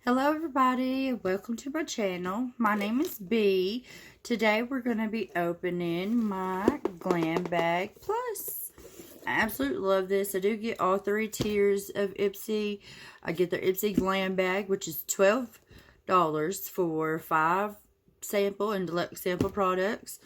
Hello everybody, welcome to my channel. My name is B. Today we're going to be opening my Glam Bag Plus. I absolutely love this. I do get all three tiers of Ipsy. I get the Ipsy Glam Bag, which is $12 for 5 sample and deluxe sample products.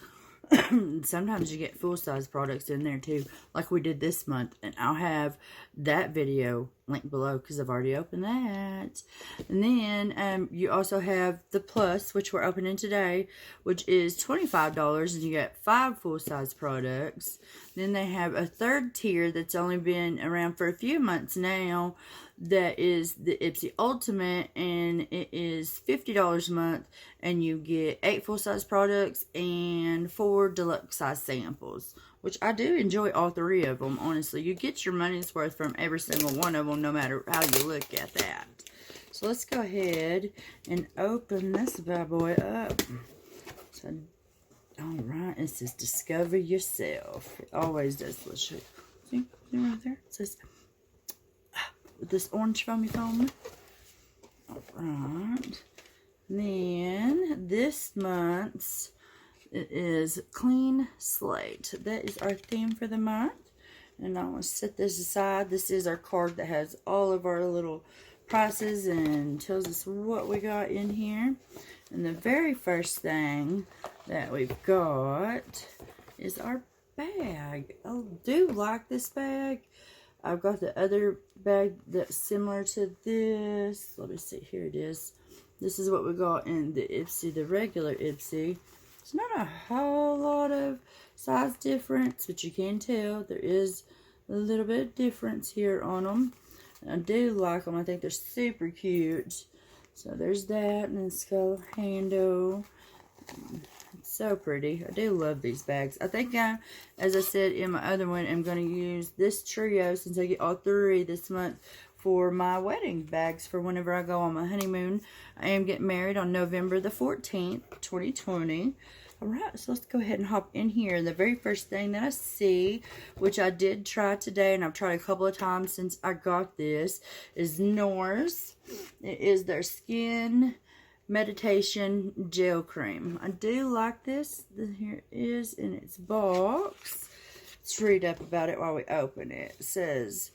Sometimes you get full-size products in there too, like we did this month, and I'll have that video linked below because I've already opened that. And then you also have the Plus, which we're opening today, which is $25, and you get 5 full-size products. Then they have a third tier that's only been around for a few months now, that is the Ipsy Ultimate, and it is $50 a month, and you get 8 full-size products and 4 deluxe size samples, which I do enjoy all 3 of them. Honestly, you get your money's worth from every single one of them, no matter how you look at that. So let's go ahead and open this bad boy up. So, alright, it says discover yourself. It always does. Let's show you. See right there? It says with this orange foamy foam. Alright. Then this month's it is Clean Slate. That is our theme for the month. And I'm going to set this aside. This is our card that has all of our little prices and tells us what we got in here. And the very first thing that we've got is our bag. I do like this bag. I've got the other bag that's similar to this. Let me see. Here it is. This is what we got in the Ipsy, the regular Ipsy. It's not a whole lot of size difference, but you can tell there is a little bit of difference here on them. And I do like them. I think they're super cute. So there's that, and then it's got a handle. It's so pretty. I do love these bags. I think as I said in my other one, I'm going to use this trio since I get all 3 this month for my wedding bags for whenever I go on my honeymoon. I am getting married on November the 14th, 2020. Alright, so let's go ahead and hop in here. The very first thing that I see, which I did try today, and I've tried a couple of times since I got this, is Nor's. It is their Skin Meditation Gel Cream. I do like this. Here it is in its box. Let's read up about it while we open it. It says,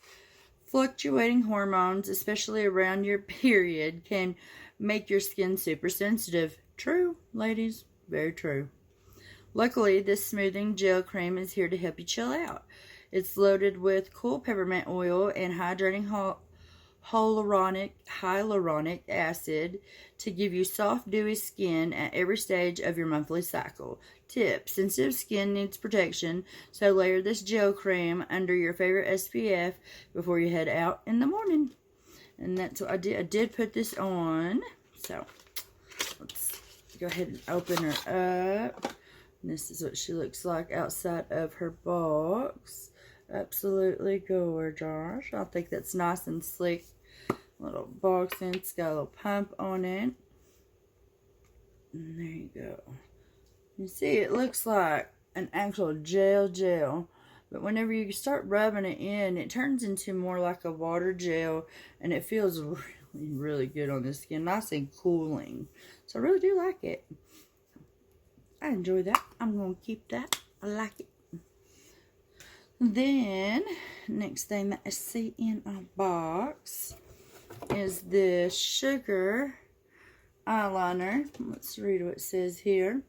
fluctuating hormones, especially around your period, can make your skin super sensitive. True, ladies. Very true. Luckily, this smoothing gel cream is here to help you chill out. It's loaded with cool peppermint oil and hydrating hyaluronic acid to give you soft, dewy skin at every stage of your monthly cycle. Tip: sensitive skin needs protection, so layer this gel cream under your favorite SPF before you head out in the morning. And that's what I did. I did put this on. So let's go ahead and open her up. And this is what she looks like outside of her box. Absolutely gorgeous. I think that's nice and sleek. Little box, and it's got a little pump on it. And there you go. You see, it looks like an actual gel. But whenever you start rubbing it in, it turns into more like a water gel. And it feels really good on the skin. Nice and cooling. So I really do like it. I enjoy that. I'm going to keep that. I like it. Then, next thing that I see in our box is the Sugar eyeliner. Let's read what it says here.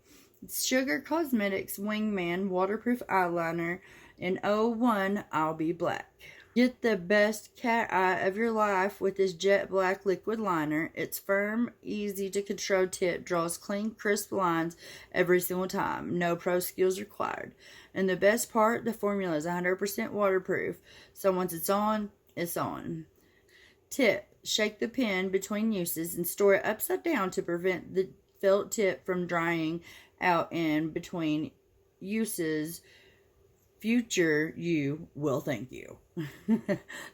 It's Sugar Cosmetics Wingman Waterproof Eyeliner in 01 I'll Be Black. Get the best cat eye of your life with this jet black liquid liner. Its firm, easy to control tip draws clean, crisp lines every single time. No pro skills required. And the best part, the formula is 100% waterproof. So once it's on, it's on. Tip: shake the pen between uses and store it upside down to prevent the felt tip from drying out in between uses. Future you will thank you.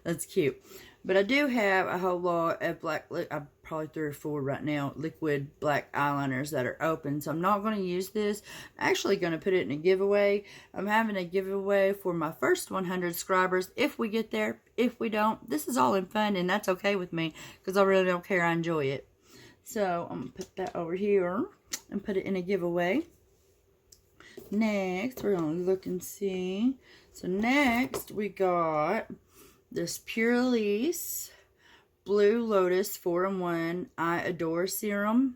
That's cute. But I do have a whole lot of black, I'm probably 3 or 4 right now, liquid black eyeliners that are open. So I'm not going to use this. I'm actually going to put it in a giveaway. I'm having a giveaway for my first 100 subscribers if we get there. If we don't, this is all in fun, and that's okay with me because I really don't care. I enjoy it. So I'm going to put that over here and put it in a giveaway. Next, we're going to look and see. So next, we got this Pure Elise Blue Lotus 4-in-1 Eye Adore Serum.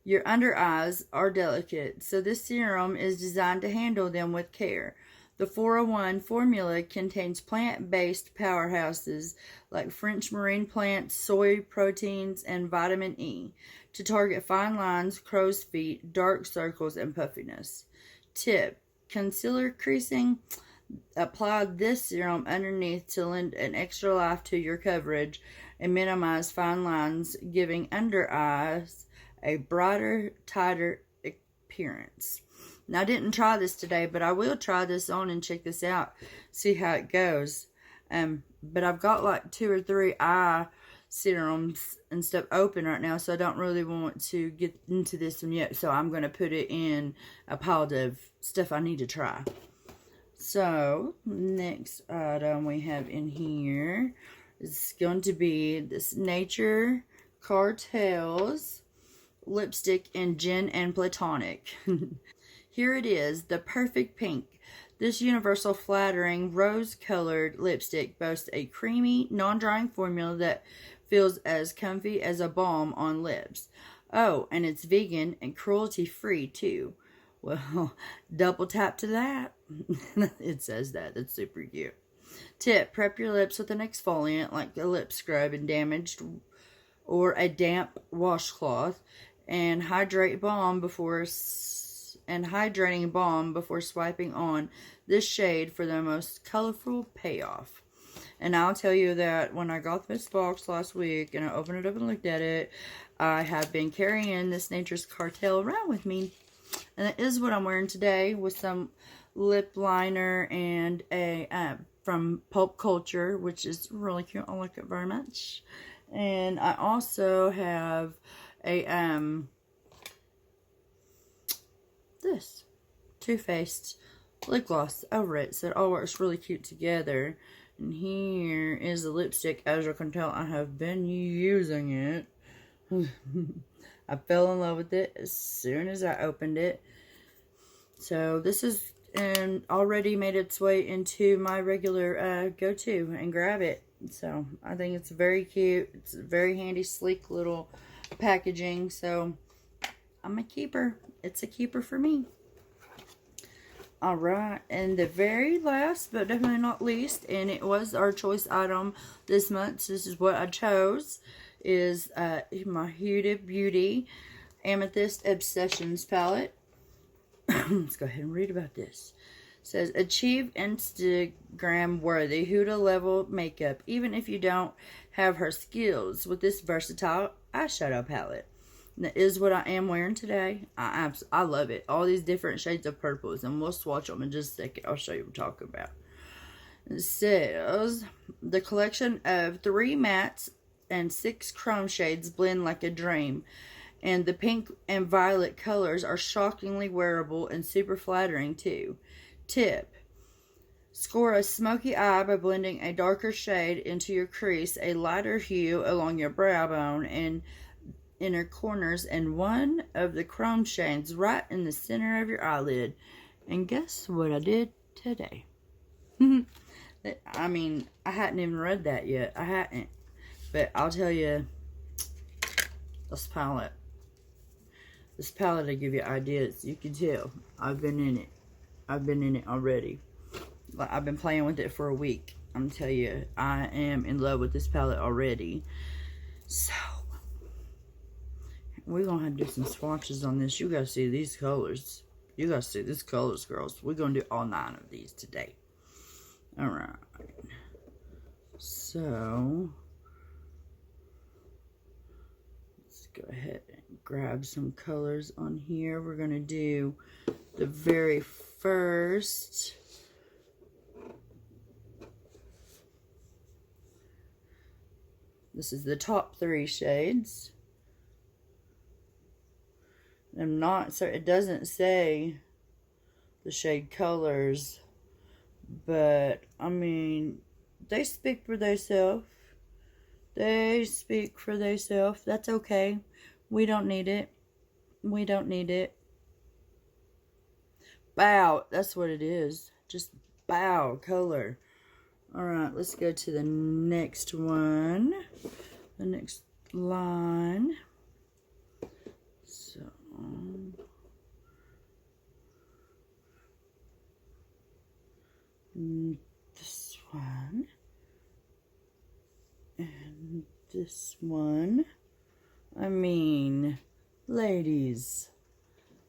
Your under eyes are delicate, so this serum is designed to handle them with care. The 4-in-1 formula contains plant-based powerhouses like French marine plants, soy proteins, and vitamin E to target fine lines, crow's feet, dark circles, and puffiness. Tip: concealer creasing? Apply this serum underneath to lend an extra life to your coverage and minimize fine lines, giving under eyes a brighter, tighter appearance. Now, I didn't try this today, but I will try this on and check this out, see how it goes. But I've got like 2 or 3 eye serums and stuff open right now, so I don't really want to get into this one yet. So I'm going to put it in a pile of stuff I need to try. So, next item we have in here is going to be this Nature Cartels lipstick in Gin and Platonic. Here it is, the perfect pink. This universal flattering rose-colored lipstick boasts a creamy, non-drying formula that feels as comfy as a balm on lips. Oh, and it's vegan and cruelty-free too. Well, double tap to that. It says that. That's super cute. Tip: prep your lips with an exfoliant like a lip scrub and damaged or a damp washcloth, and hydrating balm before swiping on this shade for the most colorful payoff. And I'll tell you that when I got this box last week and I opened it up and looked at it, I have been carrying this Nature's Cartel around with me. And that is what I'm wearing today, with some lip liner and a from Pulp Culture, which is really cute. I like it very much. And I also have a this Too Faced lip gloss over it, so it all works really cute together. And here is the lipstick. As you can tell, I have been using it. I fell in love with it as soon as I opened it. So this is already made its way into my regular go-to and grab it. So I think it's very cute. It's a very handy, sleek little packaging. So I'm a keeper. It's a keeper for me. Alright, and the very last, but definitely not least, and it was our choice item this month, so this is what I chose, is my Huda Beauty Amethyst Obsessions palette. Let's go ahead and read about this. It says, achieve Instagram worthy Huda level makeup, even if you don't have her skills, with this versatile eyeshadow palette. And that is what I am wearing today. I love it. All these different shades of purples. And we'll swatch them in just a second. I'll show you what I'm talking about. It says, the collection of 3 mattes and 6 chrome shades blend like a dream. And the pink and violet colors are shockingly wearable and super flattering too. Tip: score a smoky eye by blending a darker shade into your crease, a lighter hue along your brow bone and inner corners, and one of the chrome shades right in the center of your eyelid. And guess what I did today? I mean, I hadn't even read that yet. I hadn't. But I'll tell you, this palette will give you ideas. You can tell. I've been in it. I've been in it already. Like, I've been playing with it for a week. I'm telling you, I am in love with this palette already. So, we're going to have to do some swatches on this. You got to see these colors. You got to see these colors, girls. We're going to do all 9 of these today. Alright. So, let's go ahead and grab some colors on here. We're going to do the very first. This is the top 3 shades. I'm not so it doesn't say the shade colors, but I mean, they speak for themselves. They speak for themselves. That's okay. We don't need it. We don't need it. Bow. That's what it is. Just bow color. Alright, let's go to the next one. The next line. So, this one. And this one. I mean, ladies.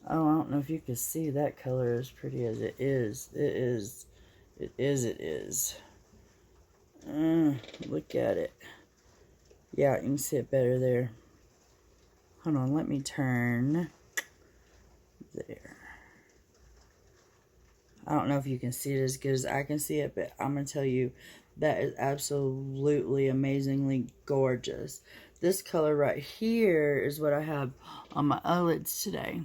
Oh, I don't know if you can see that color as pretty as it is. It is. It is. Look at it. Yeah, you can see it better there. Hold on, let me turn. There. I don't know if you can see it as good as I can see it, but I'm going to tell you, that is absolutely amazingly gorgeous. This color right here is what I have on my eyelids today.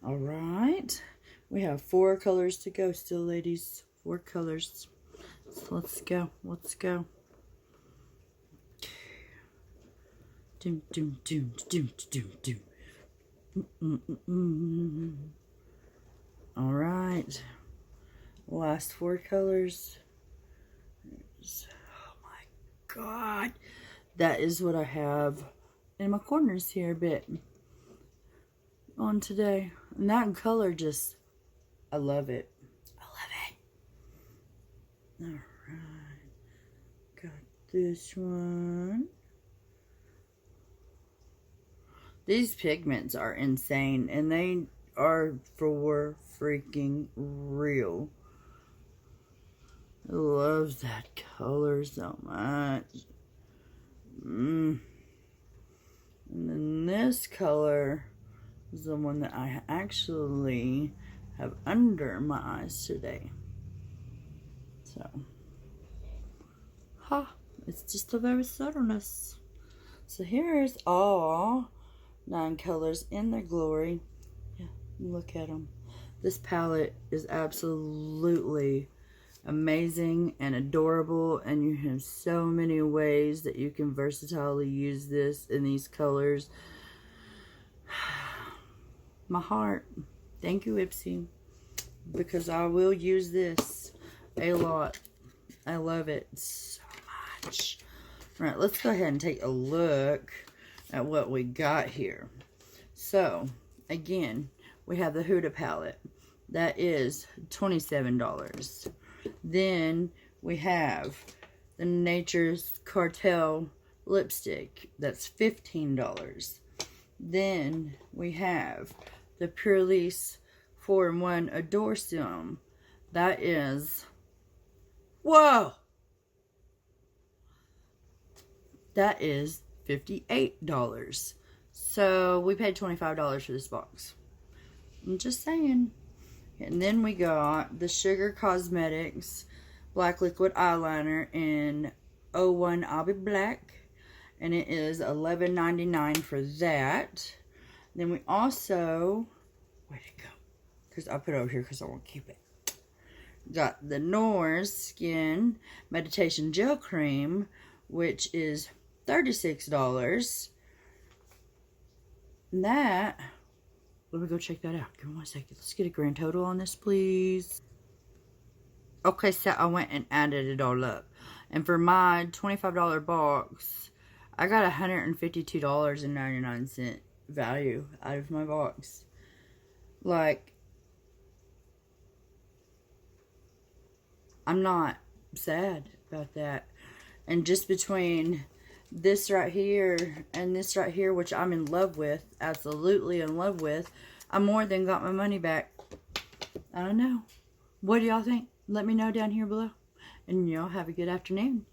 Alright. We have 4 colors to go still, ladies. 4 colors. So let's go. Let's go. Doom, doom, doom, doom, doom, doom. Alright. Last 4 colors. Oh my god. That is what I have in my corners here a bit on today. And that color just, I love it. I love it. Alright. Got this one. These pigments are insane, and they are for freaking real. I love that color so much. And then this color is the one that I actually have under my eyes today. So, it's just a very subtleness. So here's all 9 colors in their glory. Yeah, look at them. This palette is absolutely amazing and adorable, and you have so many ways that you can versatilely use this in these colors. My heart, thank you, Ipsy, because I will use this a lot. I love it so much. All right, let's go ahead and take a look at what we got here. So again, we have the Huda palette. That is $27. Then we have the Nature's Cartel lipstick. That's $15. Then we have the Purlisse 4-in-1 Adore Serum. That is, whoa! That is $58. So we paid $25 for this box. I'm just saying. And then we got the Sugar Cosmetics Black Liquid Eyeliner in 01 I'll Be Black. And it is $11.99 for that. Then we also, where'd it go? Because I put it over here because I want to keep it. Got the NORS Skin Meditation Gel Cream, which is $36. And that, let me go check that out. Give me 1 second. Let's get a grand total on this, please. Okay, so I went and added it all up. And for my $25 box, I got $152.99 value out of my box. Like, I'm not sad about that. And just between this right here and this right here, which I'm in love with, absolutely in love with, I more than got my money back. I don't know. What do y'all think? Let me know down here below. And y'all have a good afternoon.